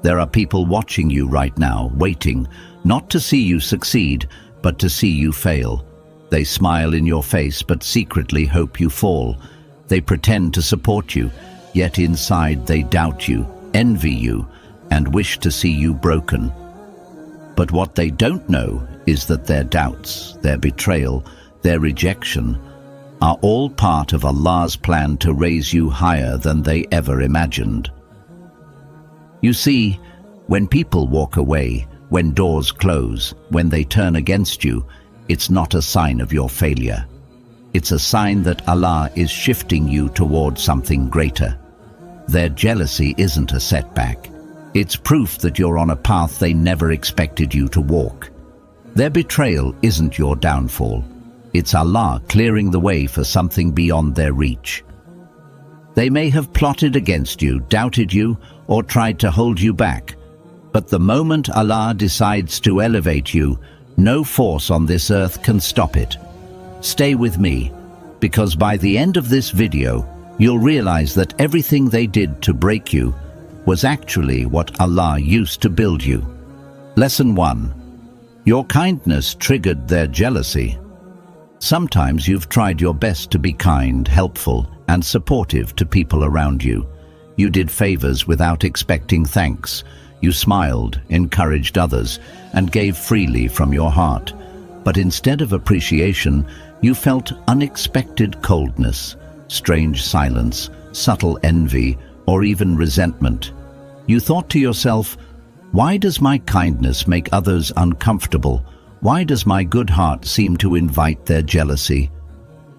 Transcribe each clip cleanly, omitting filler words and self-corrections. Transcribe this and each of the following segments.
There are people watching you right now, waiting, not to see you succeed, but to see you fail. They smile in your face, but secretly hope you fall. They pretend to support you, yet inside they doubt you, envy you, and wish to see you broken. But what they don't know is that their doubts, their betrayal, their rejection are all part of Allah's plan to raise you higher than they ever imagined. You see, when people walk away, when doors close, when they turn against you, it's not a sign of your failure. It's a sign that Allah is shifting you toward something greater. Their jealousy isn't a setback. It's proof that you're on a path they never expected you to walk. Their betrayal isn't your downfall. It's Allah clearing the way for something beyond their reach. They may have plotted against you, doubted you, or tried to hold you back. But the moment Allah decides to elevate you, no force on this earth can stop it. Stay with me, because by the end of this video, you'll realize that everything they did to break you was actually what Allah used to build you. Lesson 1. Your kindness triggered their jealousy. Sometimes you've tried your best to be kind, helpful, and supportive to people around you. You did favors without expecting thanks. You smiled, encouraged others, and gave freely from your heart. But instead of appreciation, you felt unexpected coldness, strange silence, subtle envy, or even resentment. You thought to yourself, why does my kindness make others uncomfortable? Why does my good heart seem to invite their jealousy?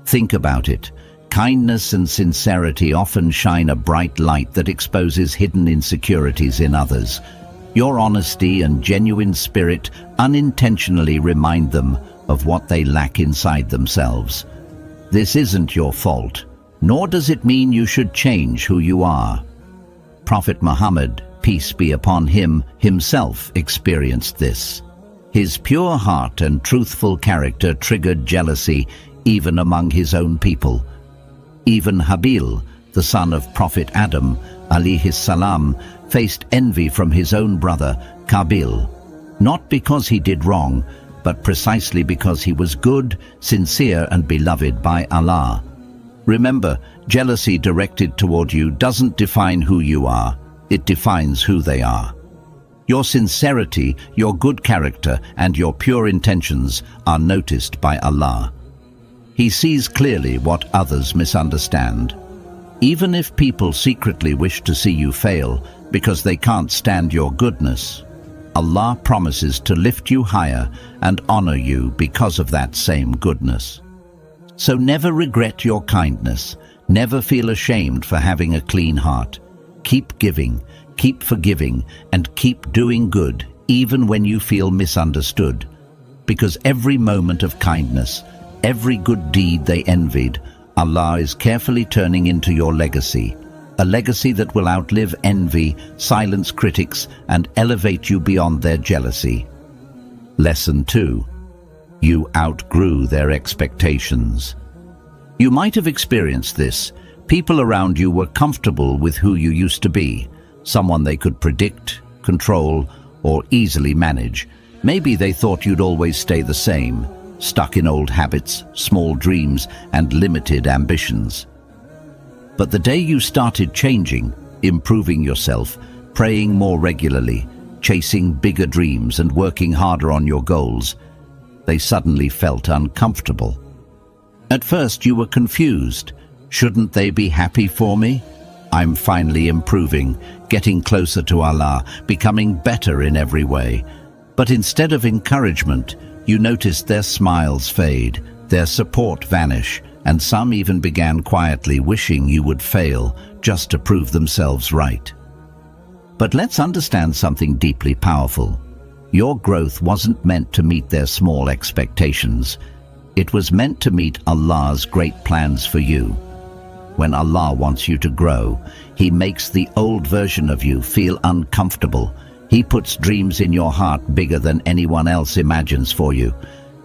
Think about it. Kindness and sincerity often shine a bright light that exposes hidden insecurities in others. Your honesty and genuine spirit unintentionally remind them of what they lack inside themselves. This isn't your fault, nor does it mean you should change who you are. Prophet Muhammad, peace be upon him, himself experienced this. His pure heart and truthful character triggered jealousy even among his own people. Even Habil, the son of Prophet Adam, alayhi salam, faced envy from his own brother, Qabil, not because he did wrong, but precisely because he was good, sincere, and beloved by Allah. Remember, jealousy directed toward you doesn't define who you are, it defines who they are. Your sincerity, your good character, and your pure intentions are noticed by Allah. He sees clearly what others misunderstand. Even if people secretly wish to see you fail because they can't stand your goodness, Allah promises to lift you higher and honor you because of that same goodness. So never regret your kindness, never feel ashamed for having a clean heart. Keep giving, keep forgiving, and keep doing good even when you feel misunderstood. Because every moment of kindness, every good deed they envied, Allah is carefully turning into your legacy, a legacy that will outlive envy, silence critics, and elevate you beyond their jealousy. Lesson 2. You outgrew their expectations. You might have experienced this. People around you were comfortable with who you used to be, someone they could predict, control, or easily manage. Maybe they thought you'd always stay the same, stuck in old habits, small dreams, and limited ambitions. But the day you started changing, improving yourself, praying more regularly, chasing bigger dreams, and working harder on your goals, they suddenly felt uncomfortable. At first you were confused. Shouldn't they be happy for me? I'm finally improving, getting closer to Allah, becoming better in every way. But instead of encouragement, you noticed their smiles fade, their support vanish, and some even began quietly wishing you would fail just to prove themselves right. But let's understand something deeply powerful. Your growth wasn't meant to meet their small expectations. It was meant to meet Allah's great plans for you. When Allah wants you to grow, He makes the old version of you feel uncomfortable. He puts dreams in your heart bigger than anyone else imagines for you.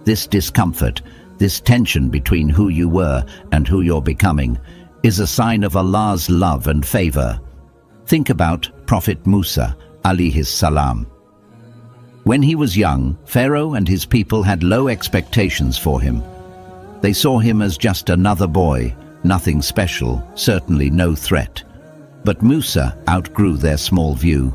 This discomfort, this tension between who you were and who you're becoming, is a sign of Allah's love and favor. Think about Prophet Musa, alayhi salam. When he was young, Pharaoh and his people had low expectations for him. They saw him as just another boy, nothing special, certainly no threat. But Musa outgrew their small view.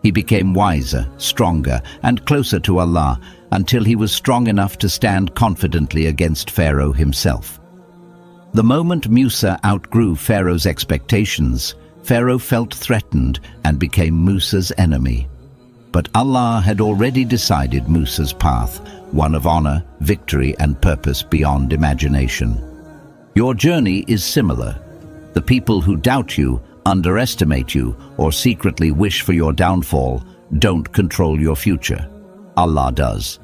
He became wiser, stronger, and closer to Allah until he was strong enough to stand confidently against Pharaoh himself. The moment Musa outgrew Pharaoh's expectations, Pharaoh felt threatened and became Musa's enemy. But Allah had already decided Musa's path, one of honor, victory, and purpose beyond imagination. Your journey is similar. The people who doubt you, underestimate you, or secretly wish for your downfall don't control your future. Allah does.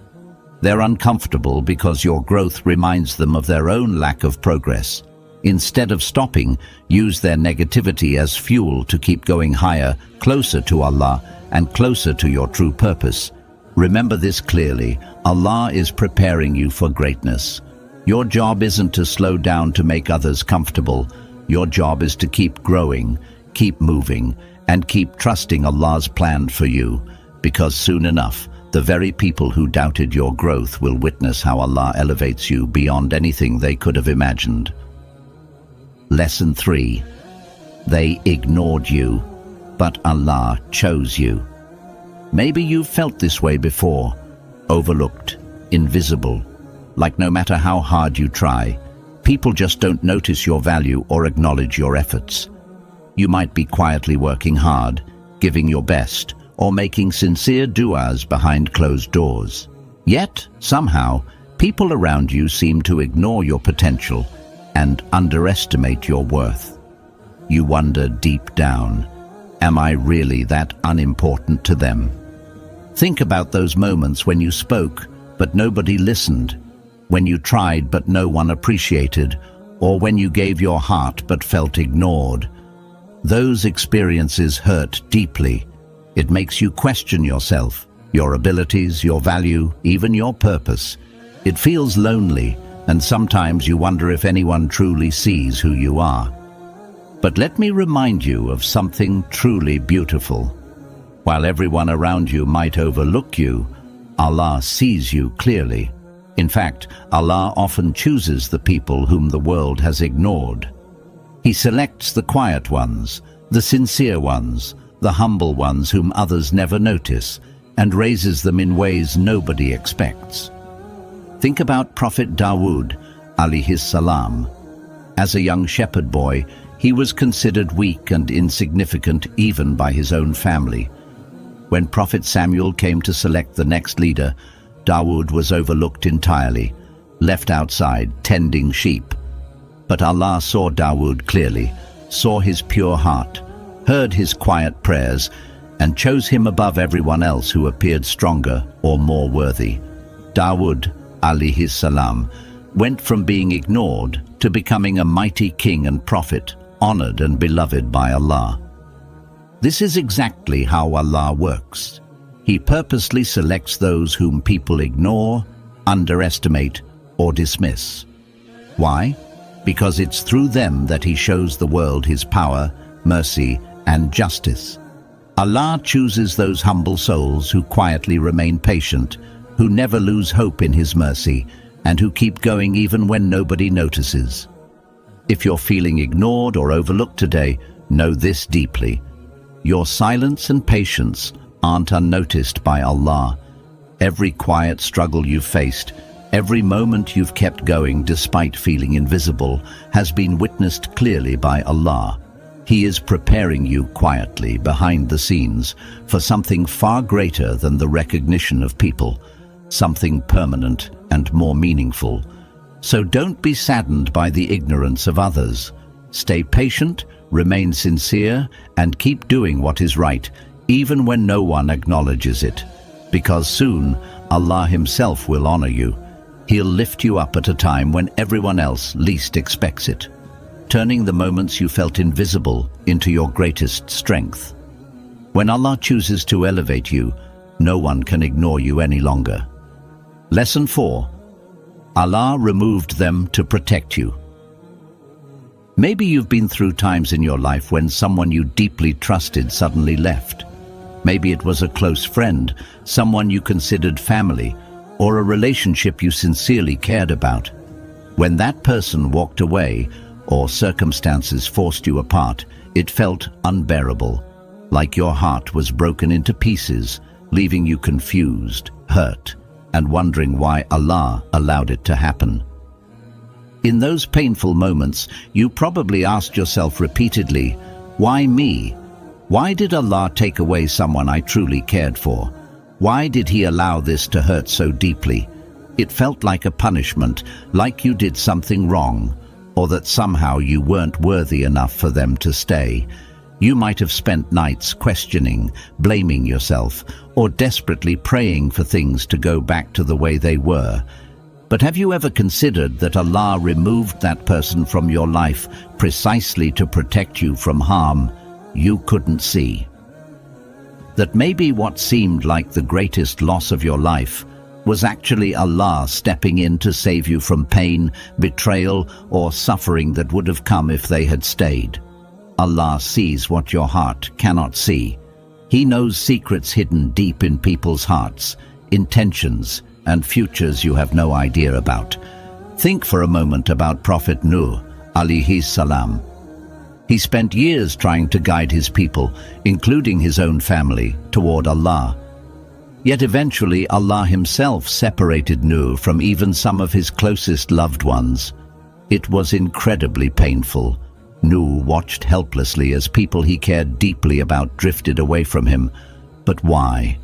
They're uncomfortable because your growth reminds them of their own lack of progress. Instead of stopping, use their negativity as fuel to keep going higher, closer to Allah, and closer to your true purpose. Remember this clearly: Allah is preparing you for greatness. Your job isn't to slow down to make others comfortable. Your job is to keep growing, keep moving, and keep trusting Allah's plan for you, because soon enough, the very people who doubted your growth will witness how Allah elevates you beyond anything they could have imagined. Lesson 3. They ignored you, but Allah chose you. Maybe you've felt this way before, overlooked, invisible, like no matter how hard you try, people just don't notice your value or acknowledge your efforts. You might be quietly working hard, giving your best, or making sincere du'as behind closed doors. Yet, somehow, people around you seem to ignore your potential and underestimate your worth. You wonder deep down, am I really that unimportant to them? Think about those moments when you spoke, but nobody listened, when you tried but no one appreciated, or when you gave your heart but felt ignored. Those experiences hurt deeply. It makes you question yourself, your abilities, your value, even your purpose. It feels lonely, and sometimes you wonder if anyone truly sees who you are. But let me remind you of something truly beautiful. While everyone around you might overlook you, Allah sees you clearly. In fact, Allah often chooses the people whom the world has ignored. He selects the quiet ones, the sincere ones, the humble ones whom others never notice, and raises them in ways nobody expects. Think about Prophet Dawood, alayhi salam. As a young shepherd boy, he was considered weak and insignificant even by his own family. When Prophet Samuel came to select the next leader, Dawood was overlooked entirely, left outside, tending sheep. But Allah saw Dawood clearly, saw his pure heart, heard his quiet prayers, and chose him above everyone else who appeared stronger or more worthy. Dawood, alayhi salam, went from being ignored to becoming a mighty king and prophet, honored and beloved by Allah. This is exactly how Allah works. He purposely selects those whom people ignore, underestimate, or dismiss. Why? Because it's through them that He shows the world His power, mercy, and justice. Allah chooses those humble souls who quietly remain patient, who never lose hope in His mercy, and who keep going even when nobody notices. If you're feeling ignored or overlooked today, know this deeply: your silence and patience aren't unnoticed by Allah. Every quiet struggle you've faced, every moment you've kept going despite feeling invisible, has been witnessed clearly by Allah. He is preparing you quietly behind the scenes for something far greater than the recognition of people, something permanent and more meaningful. So don't be saddened by the ignorance of others. Stay patient, remain sincere, and keep doing what is right, even when no one acknowledges it. Because soon, Allah Himself will honor you. He'll lift you up at a time when everyone else least expects it, turning the moments you felt invisible into your greatest strength. When Allah chooses to elevate you, no one can ignore you any longer. Lesson 4. Allah removed them to protect you. Maybe you've been through times in your life when someone you deeply trusted suddenly left. Maybe it was a close friend, someone you considered family, or a relationship you sincerely cared about. When that person walked away, or circumstances forced you apart, it felt unbearable, like your heart was broken into pieces, leaving you confused, hurt, and wondering why Allah allowed it to happen. In those painful moments, you probably asked yourself repeatedly, why me? Why did Allah take away someone I truly cared for? Why did He allow this to hurt so deeply? It felt like a punishment, like you did something wrong, or that somehow you weren't worthy enough for them to stay. You might have spent nights questioning, blaming yourself, or desperately praying for things to go back to the way they were. But have you ever considered that Allah removed that person from your life precisely to protect you from harm you couldn't see? That maybe what seemed like the greatest loss of your life was actually Allah stepping in to save you from pain, betrayal, or suffering that would have come if they had stayed. Allah sees what your heart cannot see. He knows secrets hidden deep in people's hearts, intentions, and futures you have no idea about. Think for a moment about Prophet Nuh, alayhi salam. He spent years trying to guide his people, including his own family, toward Allah. Yet eventually Allah Himself separated Nuh from even some of his closest loved ones. It was incredibly painful. Nuh watched helplessly as people he cared deeply about drifted away from him. But why?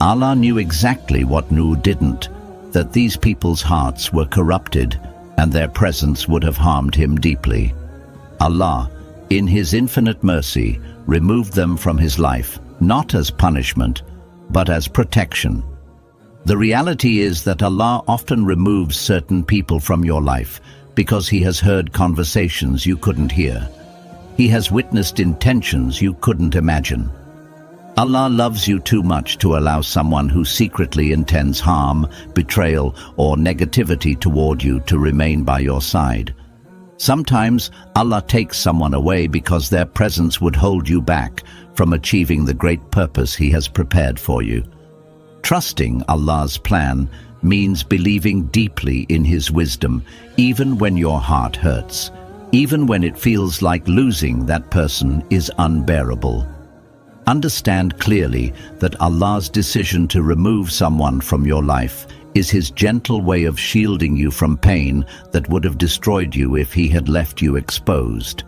Allah knew exactly what Nuh didn't, that these people's hearts were corrupted and their presence would have harmed him deeply. Allah, in His infinite mercy, removed them from His life, not as punishment, but as protection. The reality is that Allah often removes certain people from your life because He has heard conversations you couldn't hear. He has witnessed intentions you couldn't imagine. Allah loves you too much to allow someone who secretly intends harm, betrayal, or negativity toward you to remain by your side. Sometimes Allah takes someone away because their presence would hold you back from achieving the great purpose He has prepared for you. Trusting Allah's plan means believing deeply in His wisdom, even when your heart hurts, even when it feels like losing that person is unbearable. Understand clearly that Allah's decision to remove someone from your life is His gentle way of shielding you from pain that would have destroyed you if He had left you exposed.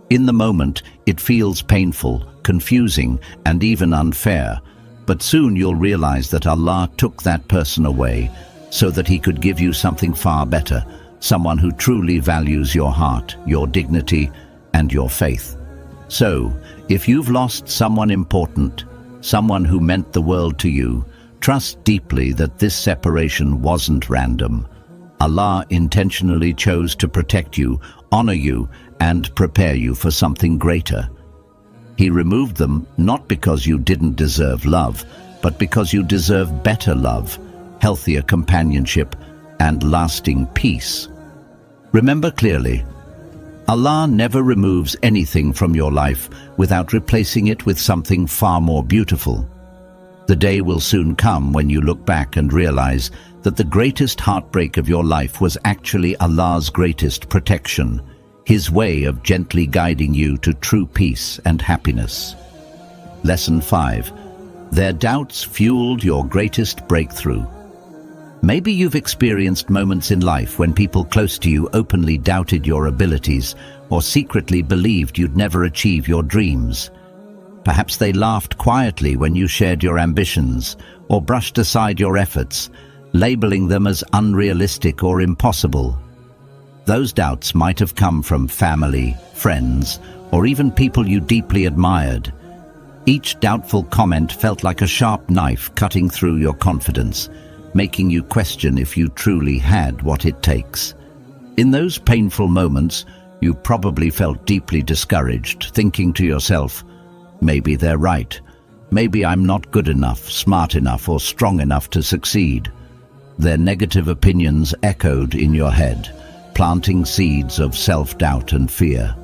In the moment, it feels painful, confusing, and even unfair, but soon you'll realize that Allah took that person away so that He could give you something far better, someone who truly values your heart, your dignity, and your faith. So, if you've lost someone important, someone who meant the world to you, trust deeply that this separation wasn't random. Allah intentionally chose to protect you, honor you, and prepare you for something greater. He removed them not because you didn't deserve love, but because you deserve better love, healthier companionship, and lasting peace. Remember clearly, Allah never removes anything from your life without replacing it with something far more beautiful. The day will soon come when you look back and realize that the greatest heartbreak of your life was actually Allah's greatest protection, His way of gently guiding you to true peace and happiness. Lesson 5. Their doubts fueled your greatest breakthrough. Maybe you've experienced moments in life when people close to you openly doubted your abilities or secretly believed you'd never achieve your dreams. Perhaps they laughed quietly when you shared your ambitions or brushed aside your efforts, labeling them as unrealistic or impossible. Those doubts might have come from family, friends, or even people you deeply admired. Each doubtful comment felt like a sharp knife cutting through your confidence, making you question if you truly had what it takes. In those painful moments, you probably felt deeply discouraged, thinking to yourself, maybe they're right. Maybe I'm not good enough, smart enough, or strong enough to succeed. Their negative opinions echoed in your head, planting seeds of self-doubt and fear.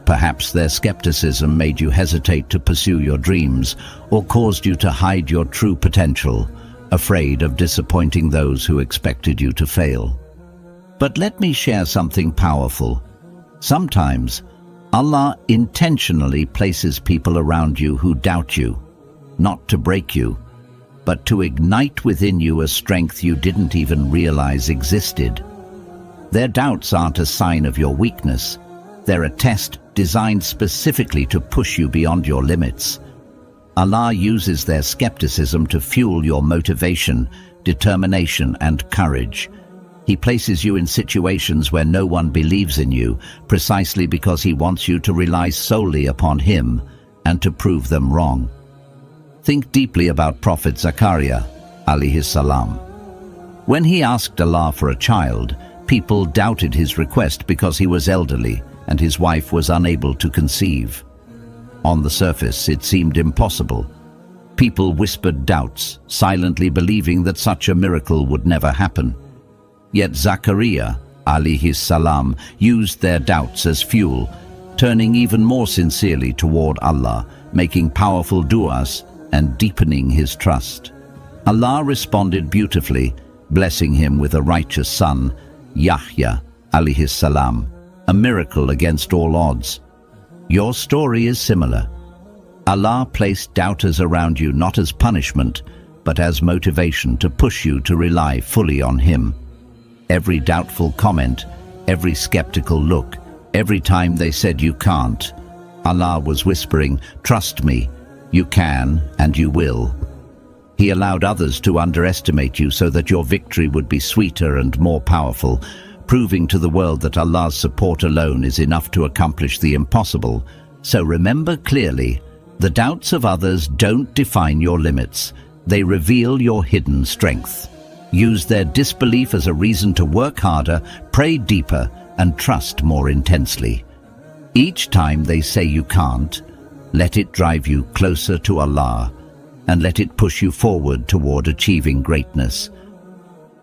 Perhaps their skepticism made you hesitate to pursue your dreams or caused you to hide your true potential, afraid of disappointing those who expected you to fail. But let me share something powerful. Sometimes, Allah intentionally places people around you who doubt you, not to break you, but to ignite within you a strength you didn't even realize existed. Their doubts aren't a sign of your weakness. They're a test designed specifically to push you beyond your limits. Allah uses their skepticism to fuel your motivation, determination, and courage. He places you in situations where no one believes in you, precisely because He wants you to rely solely upon Him and to prove them wrong. Think deeply about Prophet Zachariah, alayhi salam. When he asked Allah for a child, people doubted his request because he was elderly and his wife was unable to conceive. On the surface, it seemed impossible. People whispered doubts, silently believing that such a miracle would never happen. Yet Zachariah, alayhi salam, used their doubts as fuel, turning even more sincerely toward Allah, making powerful du'as and deepening his trust. Allah responded beautifully, blessing him with a righteous son, Yahya, alayhi salam, a miracle against all odds. Your story is similar. Allah placed doubters around you not as punishment, but as motivation to push you to rely fully on Him. Every doubtful comment, every skeptical look, every time they said you can't, Allah was whispering, "Trust me, you can and you will." He allowed others to underestimate you so that your victory would be sweeter and more powerful, proving to the world that Allah's support alone is enough to accomplish the impossible. So remember clearly, the doubts of others don't define your limits. They reveal your hidden strength. Use their disbelief as a reason to work harder, pray deeper, and trust more intensely. Each time they say you can't, let it drive you closer to Allah, and let it push you forward toward achieving greatness.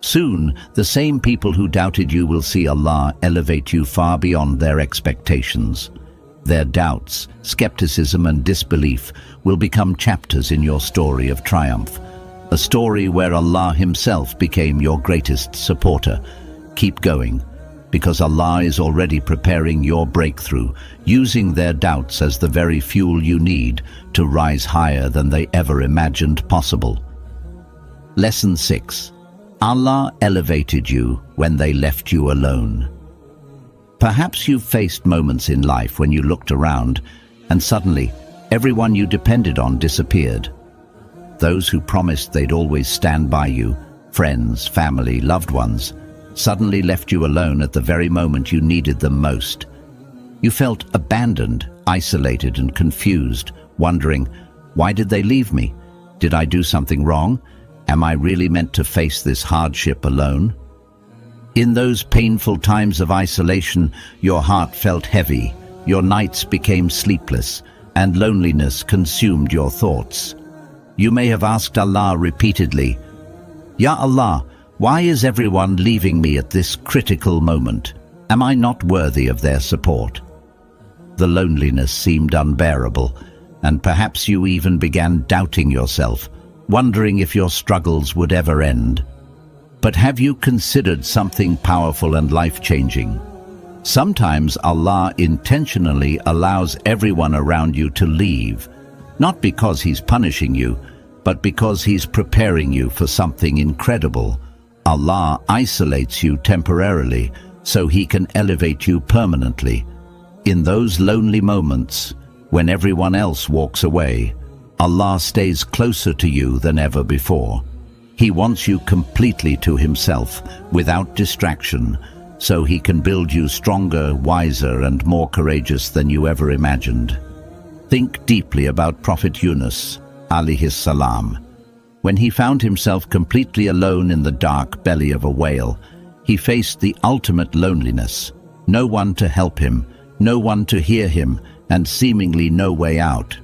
Soon, the same people who doubted you will see Allah elevate you far beyond their expectations. Their doubts, skepticism, and disbelief will become chapters in your story of triumph, a story where Allah Himself became your greatest supporter. Keep going, because Allah is already preparing your breakthrough, using their doubts as the very fuel you need to rise higher than they ever imagined possible. Lesson 6. Allah elevated you when they left you alone. Perhaps you've faced moments in life when you looked around and suddenly everyone you depended on disappeared. Those who promised they'd always stand by you, friends, family, loved ones, suddenly left you alone at the very moment you needed them most. You felt abandoned, isolated, and confused, wondering, why did they leave me? Did I do something wrong? Am I really meant to face this hardship alone? In those painful times of isolation, your heart felt heavy, your nights became sleepless, and loneliness consumed your thoughts. You may have asked Allah repeatedly, "Ya Allah, why is everyone leaving me at this critical moment? Am I not worthy of their support?" The loneliness seemed unbearable, and perhaps you even began doubting yourself, wondering if your struggles would ever end. But have you considered something powerful and life-changing? Sometimes Allah intentionally allows everyone around you to leave, not because He's punishing you, but because He's preparing you for something incredible. Allah isolates you temporarily so He can elevate you permanently. In those lonely moments, when everyone else walks away, Allah stays closer to you than ever before. He wants you completely to Himself, without distraction, so He can build you stronger, wiser, and more courageous than you ever imagined. Think deeply about Prophet Yunus, alayhi salam. When he found himself completely alone in the dark belly of a whale, he faced the ultimate loneliness. No one to help him, no one to hear him, and seemingly no way out.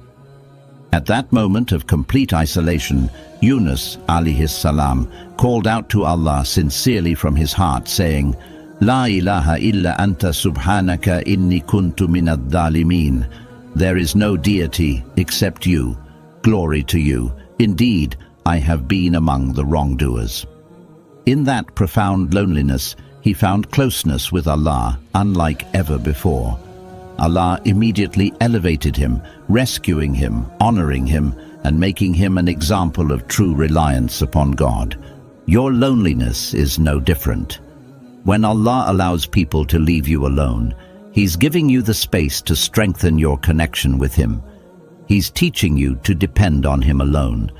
At that moment of complete isolation, Yunus, alayhi salam, called out to Allah sincerely from his heart, saying, La ilaha illa anta subhanaka inni kuntu minad dhalimin. There is no deity except you. Glory to you. Indeed, I have been among the wrongdoers. In that profound loneliness, he found closeness with Allah unlike ever before. Allah immediately elevated him, rescuing him, honoring him, and making him an example of true reliance upon God. Your loneliness is no different. When Allah allows people to leave you alone, He's giving you the space to strengthen your connection with Him. He's teaching you to depend on Him alone,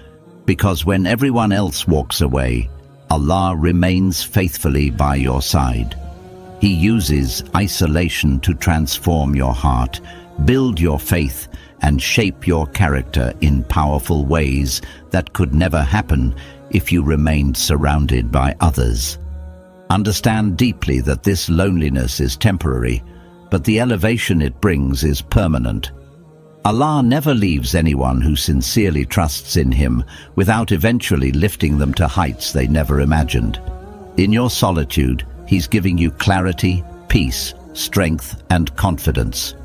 because when everyone else walks away, Allah remains faithfully by your side. He uses isolation to transform your heart, build your faith, and shape your character in powerful ways that could never happen if you remained surrounded by others. Understand deeply that this loneliness is temporary, but the elevation it brings is permanent. Allah never leaves anyone who sincerely trusts in Him without eventually lifting them to heights they never imagined. In your solitude, He's giving you clarity, peace, strength, and confidence.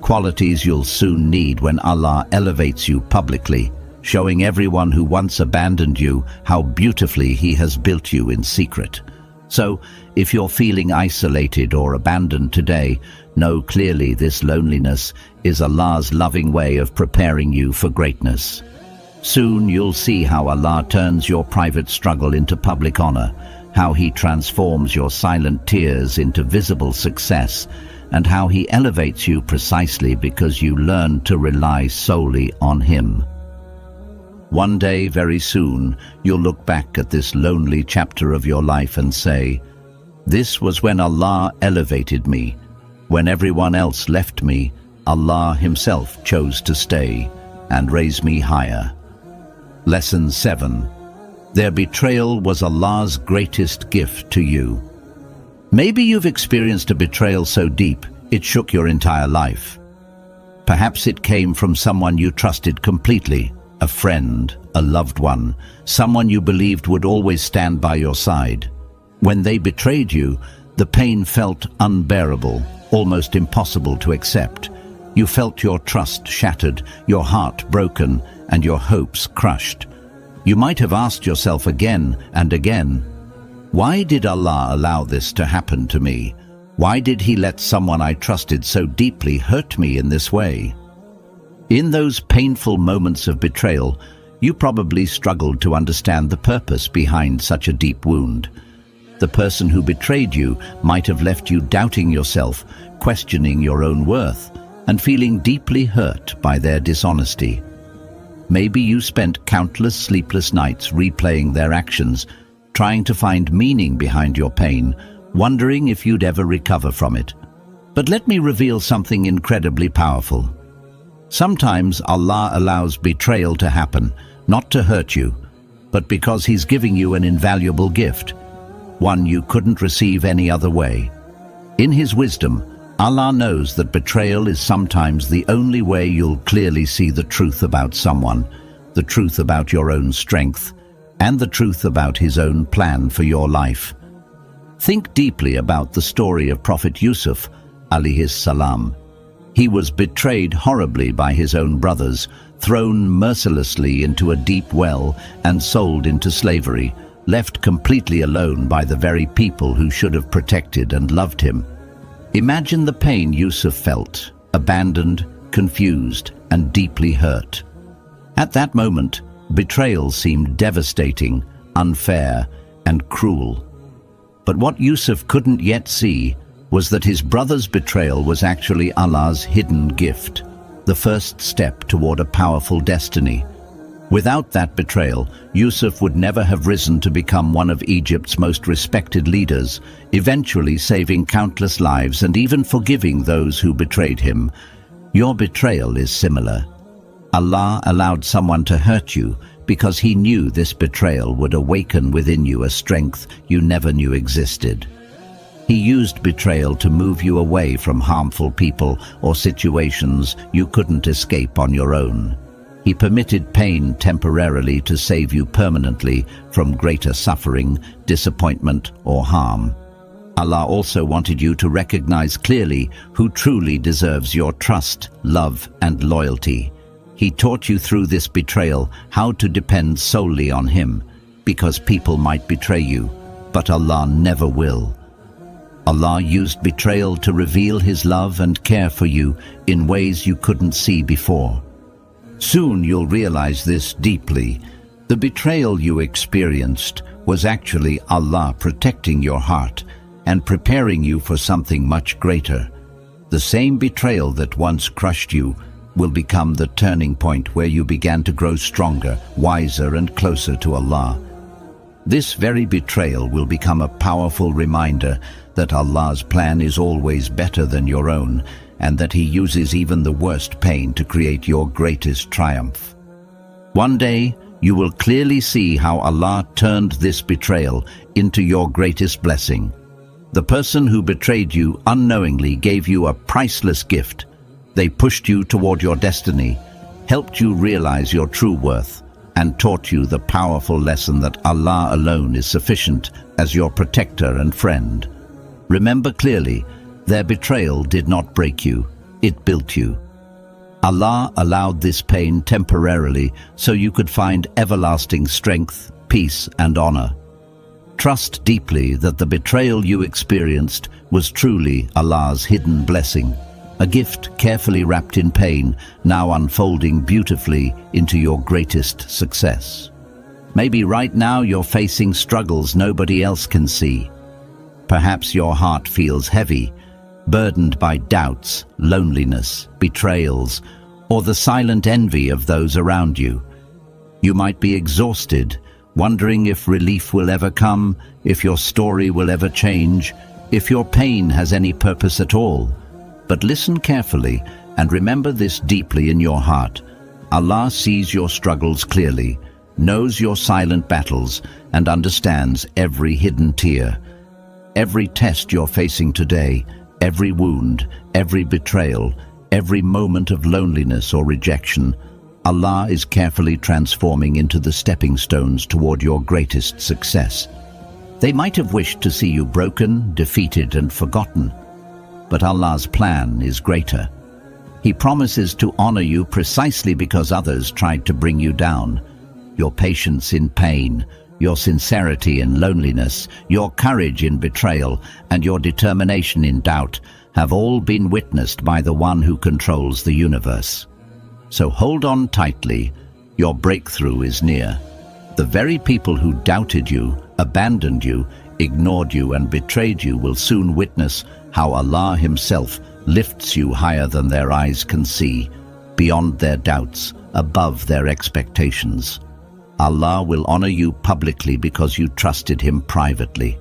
Qualities you'll soon need when Allah elevates you publicly, showing everyone who once abandoned you how beautifully He has built you in secret. So, if you're feeling isolated or abandoned today, know clearly this loneliness is Allah's loving way of preparing you for greatness. Soon you'll see how Allah turns your private struggle into public honor, how He transforms your silent tears into visible success, and how He elevates you precisely because you learn to rely solely on Him. One day, very soon, you'll look back at this lonely chapter of your life and say, "This was when Allah elevated me. When everyone else left me, Allah Himself chose to stay and raise me higher." Lesson 7. Their betrayal was Allah's greatest gift to you. Maybe you've experienced a betrayal so deep it shook your entire life. Perhaps it came from someone you trusted completely, a friend, a loved one, someone you believed would always stand by your side. When they betrayed you, the pain felt unbearable, almost impossible to accept. You felt your trust shattered, your heart broken, and your hopes crushed. You might have asked yourself again and again, why did Allah allow this to happen to me? Why did He let someone I trusted so deeply hurt me in this way? In those painful moments of betrayal, you probably struggled to understand the purpose behind such a deep wound. The person who betrayed you might have left you doubting yourself, questioning your own worth, and feeling deeply hurt by their dishonesty. Maybe you spent countless sleepless nights replaying their actions, trying to find meaning behind your pain, wondering if you'd ever recover from it. But let me reveal something incredibly powerful. Sometimes Allah allows betrayal to happen, not to hurt you, but because He's giving you an invaluable gift, one you couldn't receive any other way. In His wisdom, Allah knows that betrayal is sometimes the only way you'll clearly see the truth about someone, the truth about your own strength, and the truth about His own plan for your life. Think deeply about the story of Prophet Yusuf, alayhis salam. He was betrayed horribly by his own brothers, thrown mercilessly into a deep well, and sold into slavery, left completely alone by the very people who should have protected and loved him. Imagine the pain Yusuf felt, abandoned, confused, and deeply hurt. At that moment, betrayal seemed devastating, unfair, and cruel. But what Yusuf couldn't yet see was that his brother's betrayal was actually Allah's hidden gift, the first step toward a powerful destiny. Without that betrayal, Yusuf would never have risen to become one of Egypt's most respected leaders, eventually saving countless lives and even forgiving those who betrayed him. Your betrayal is similar. Allah allowed someone to hurt you because He knew this betrayal would awaken within you a strength you never knew existed. He used betrayal to move you away from harmful people or situations you couldn't escape on your own. He permitted pain temporarily to save you permanently from greater suffering, disappointment, or harm. Allah also wanted you to recognize clearly who truly deserves your trust, love, and loyalty. He taught you through this betrayal how to depend solely on Him, because people might betray you, but Allah never will. Allah used betrayal to reveal His love and care for you in ways you couldn't see before. Soon you'll realize this deeply. The betrayal you experienced was actually Allah protecting your heart and preparing you for something much greater. The same betrayal that once crushed you will become the turning point where you began to grow stronger, wiser, and closer to Allah. This very betrayal will become a powerful reminder that Allah's plan is always better than your own, and that He uses even the worst pain to create your greatest triumph. One day, you will clearly see how Allah turned this betrayal into your greatest blessing. The person who betrayed you unknowingly gave you a priceless gift. They pushed you toward your destiny, helped you realize your true worth, and taught you the powerful lesson that Allah alone is sufficient as your protector and friend. Remember clearly, their betrayal did not break you, it built you. Allah allowed this pain temporarily so you could find everlasting strength, peace, and honor. Trust deeply that the betrayal you experienced was truly Allah's hidden blessing, a gift carefully wrapped in pain, now unfolding beautifully into your greatest success. Maybe right now you're facing struggles nobody else can see. Perhaps your heart feels heavy, burdened by doubts, loneliness, betrayals, or the silent envy of those around you. You might be exhausted, wondering if relief will ever come, if your story will ever change, if your pain has any purpose at all. But listen carefully and remember this deeply in your heart. Allah sees your struggles clearly, knows your silent battles, and understands every hidden tear. Every test you're facing today, every wound, every betrayal, every moment of loneliness or rejection, Allah is carefully transforming into the stepping stones toward your greatest success. They might have wished to see you broken, defeated, and forgotten, but Allah's plan is greater. He promises to honor you precisely because others tried to bring you down. Your patience in pain, your sincerity in loneliness, your courage in betrayal, and your determination in doubt have all been witnessed by the one who controls the universe. So hold on tightly, your breakthrough is near. The very people who doubted you, abandoned you, ignored you, and betrayed you will soon witness how Allah Himself lifts you higher than their eyes can see, beyond their doubts, above their expectations. Allah will honor you publicly because you trusted Him privately.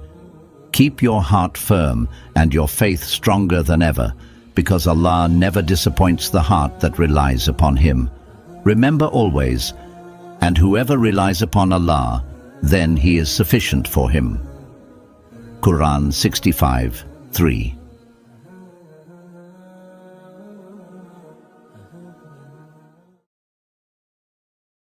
Keep your heart firm and your faith stronger than ever, because Allah never disappoints the heart that relies upon Him. Remember always, and whoever relies upon Allah, then He is sufficient for him. Quran 65:3